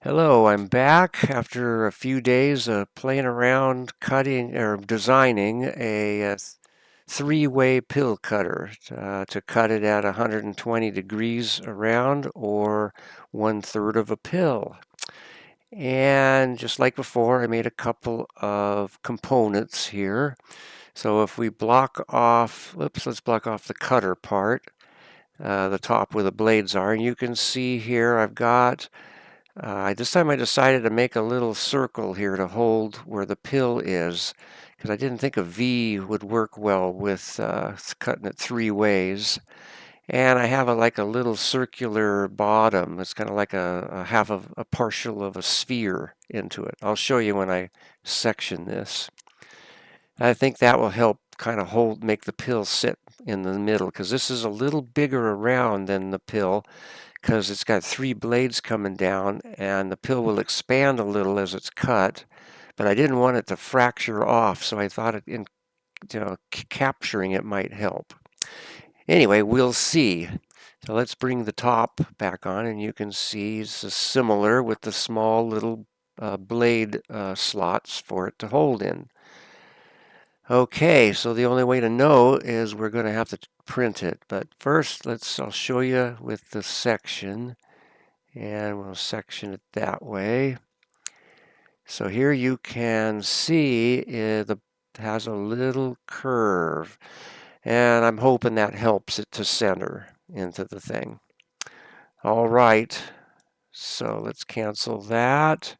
Hello, I'm back after a few days of playing around cutting or designing a three-way pill cutter to cut it at 120 degrees around or 1/3 of a pill. And just like before, I made a couple of components here. So if we block off, let's block off the cutter part, the top where the blades are. And you can see here I've got this time I decided to make a little circle here to hold where the pill is because I didn't think a V would work well with cutting it three ways. And I have like a little circular bottom. It's kind of like a half of a partial of a sphere into it. I'll show you when I section this. I think that will help kind of make the pill sit in the middle because this is a little bigger around than the pill because it's got three blades coming down and the pill will expand a little as it's cut, but I didn't want it to fracture off, so I thought capturing it might help. Anyway, we'll see. So let's bring the top back on, and you can see it's similar with the small little blade slots for it to hold in. Okay, so the only way to know is we're going to have to print it, but first I'll show you with the section. And we'll section it that way. So here you can see it has a little curve, and I'm hoping that helps it to center into the thing. All right, so let's cancel that,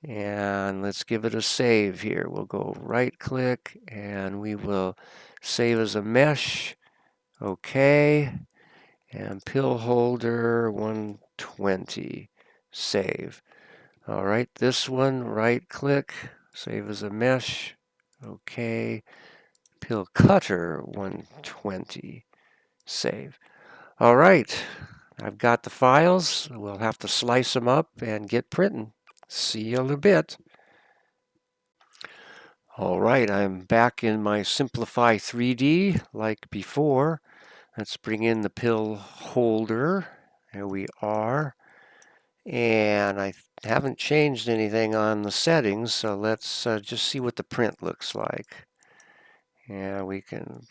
and let's give it a save here. We'll go right click, and we will save as a mesh. Okay, and pill holder 120, save. All right, this one, right click, save as a mesh. Okay, pill cutter 120, save. All right, I've got the files. We'll have to slice them up and get printing. See you in a bit. All right, I'm back in my Simplify 3D like before. Let's bring in the pill holder. There we are. And I haven't changed anything on the settings, so let's just see what the print looks like. And we can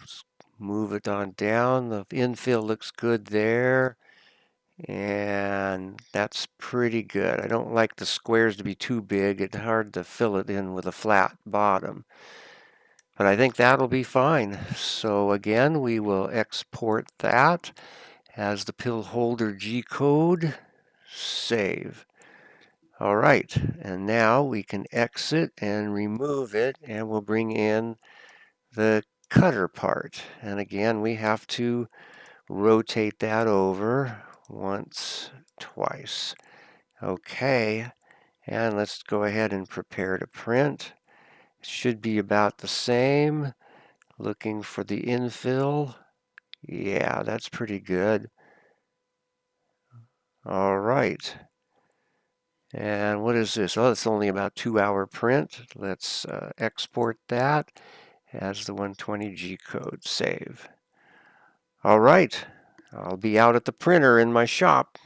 move it on down. The infill looks good there. And that's pretty good. I don't like the squares to be too big. It's hard to fill it in with a flat bottom. But I think that'll be fine. So again, we will export that as the pill holder G code. Save. All right, and now we can exit and remove it, and we'll bring in the cutter part. And again, we have to rotate that over once, twice. Okay, and let's go ahead and prepare to print. It should be about the same. Looking for the infill. Yeah, that's pretty good. All right. And what is this? Oh, it's only about 2-hour print. Let's export that as the 120 G code. Save. All right, I'll be out at the printer in my shop.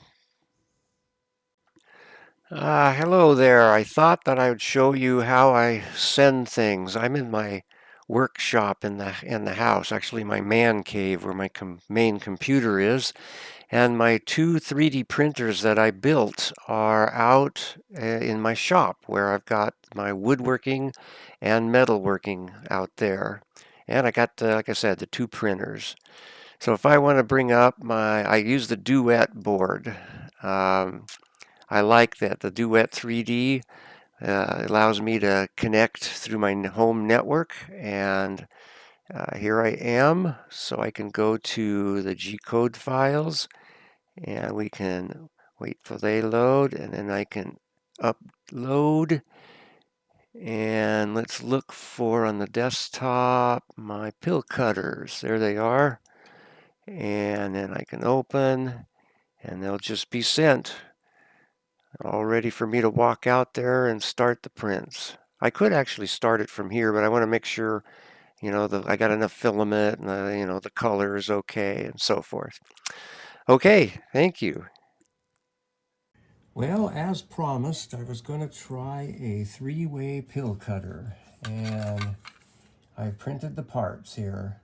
Hello there. I thought that I would show you how I send things. I'm in my workshop in the house, actually my man cave where my main computer is. And my two 3D printers that I built are out in my shop where I've got my woodworking and metalworking out there. And I got, like I said, the two printers. So if I want to bring up I use the Duet board. I like that. The Duet 3D allows me to connect through my home network, and here I am. So I can go to the G-code files, and we can wait for they load, and then I can upload. And let's look for on the desktop my pill cutters. There they are. And then I can open, and they'll just be sent. All ready for me to walk out there and start the prints. I could actually start it from here, but I want to make sure, I got enough filament and, the color is okay and so forth. Okay, thank you. Well, as promised, I was going to try a 3-way pill cutter, and I printed the parts here.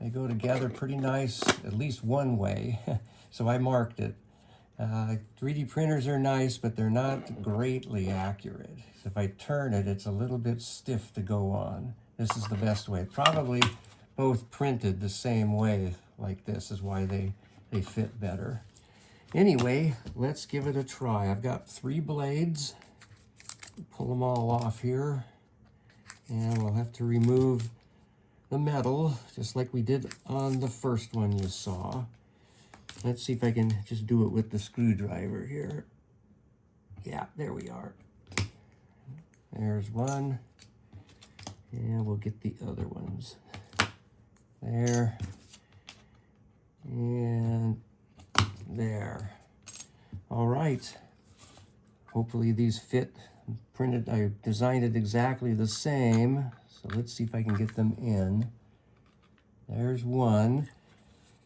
They go together pretty nice, at least one way, so I marked it. 3D printers are nice, but they're not greatly accurate. So if I turn it, it's a little bit stiff to go on. This is the best way. Probably both printed the same way, like this is why they fit better. Anyway, let's give it a try. I've got 3 blades. Pull them all off here, and we'll have to remove the metal, just like we did on the first one you saw. Let's see if I can just do it with the screwdriver here. Yeah, there we are. There's one, and we'll get the other ones. There, and there. All right. Hopefully these fit. Printed, I designed it exactly the same. So let's see if I can get them in. There's one.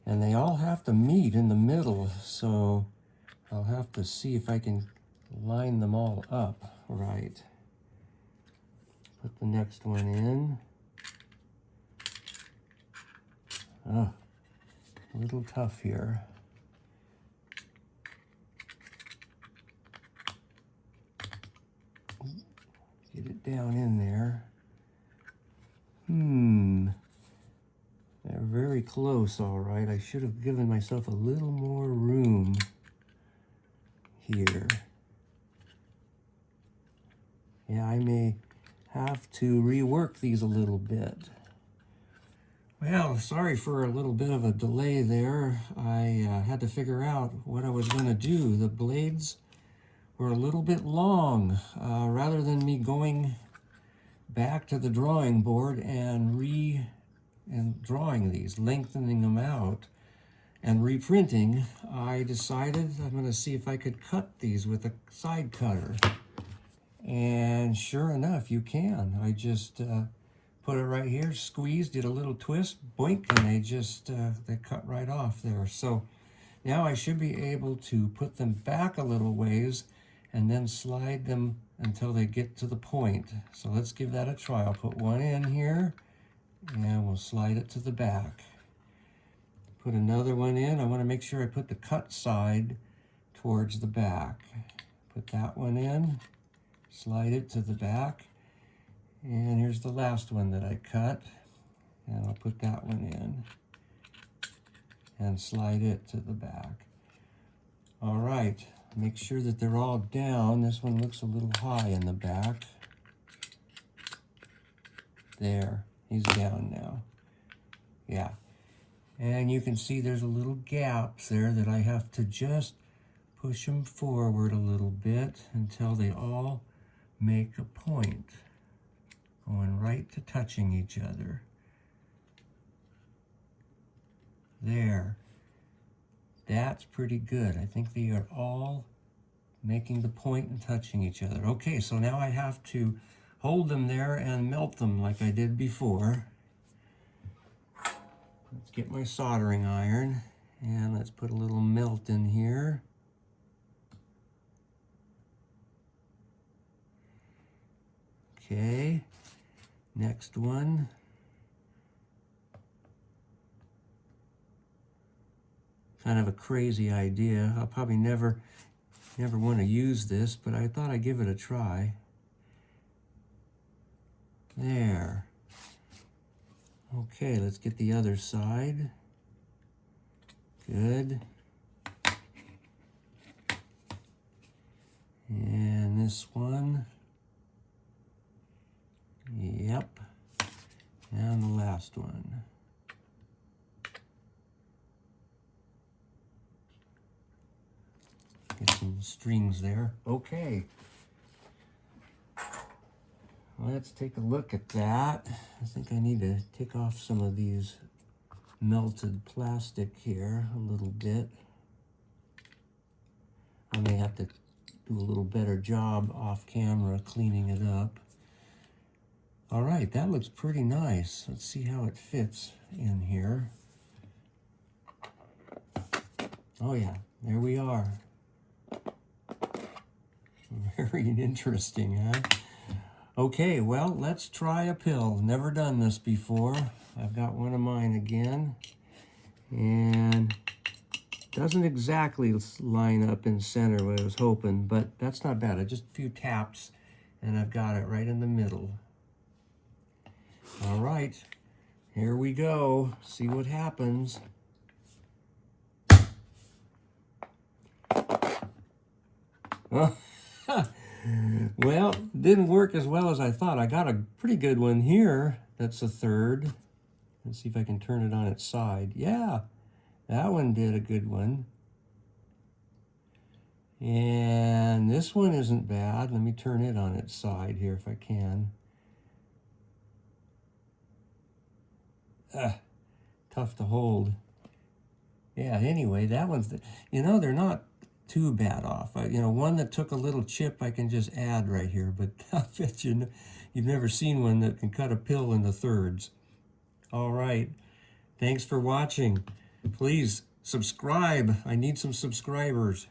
And they all have to meet in the middle, so I'll have to see if I can line them all up right. Put the next one in. Oh, a little tough here. Get it down in there. They're very close, all right. I should have given myself a little more room here. Yeah, I may have to rework these a little bit. Well, sorry for a little bit of a delay there. I had to figure out what I was going to do. The blades were a little bit long. Rather than me going back to the drawing board and drawing these, lengthening them out, and reprinting, I decided I'm going to see if I could cut these with a side cutter. And sure enough, you can. I just put it right here, squeezed, did a little twist, boink, and they cut right off there. So now I should be able to put them back a little ways and then slide them until they get to the point. So let's give that a try. I'll put one in here and we'll slide it to the back. Put another one in. I want to make sure I put the cut side towards the back. Put that one in, slide it to the back. And here's the last one that I cut. And I'll put that one in and slide it to the back. All right, make sure that they're all down. This one looks a little high in the back. There, he's down now. Yeah, and you can see there's a little gaps there that I have to just push them forward a little bit until they all make a point, going right to touching each other. There. That's pretty good. I think they are all making the point and touching each other. Okay, so now I have to hold them there and melt them like I did before. Let's get my soldering iron and let's put a little melt in here. Okay, next one. Kind of a crazy idea. I'll probably never want to use this, but I thought I'd give it a try. There. Okay, let's get the other side. Good. And this one. Yep. And the last one. Get some strings there. Okay. Let's take a look at that. I think I need to take off some of these melted plastic here a little bit. I may have to do a little better job off camera cleaning it up. All right, that looks pretty nice. Let's see how it fits in here. Oh yeah, there we are. Very interesting, huh? Okay, well, let's try a pill. Never done this before. I've got one of mine again. And doesn't exactly line up in center what I was hoping, but that's not bad. Just a few taps, and I've got it right in the middle. All right, here we go. See what happens. Oh, well, didn't work as well as I thought. I got a pretty good one here. That's a third. Let's see if I can turn it on its side. Yeah, that one did a good one. And this one isn't bad. Let me turn it on its side here if I can. Tough to hold. Yeah, anyway, that one's, they're not too bad off. One that took a little chip I can just add right here, but I bet you've never seen one that can cut a pill into thirds. All right, thanks for watching. Please subscribe. I need some subscribers.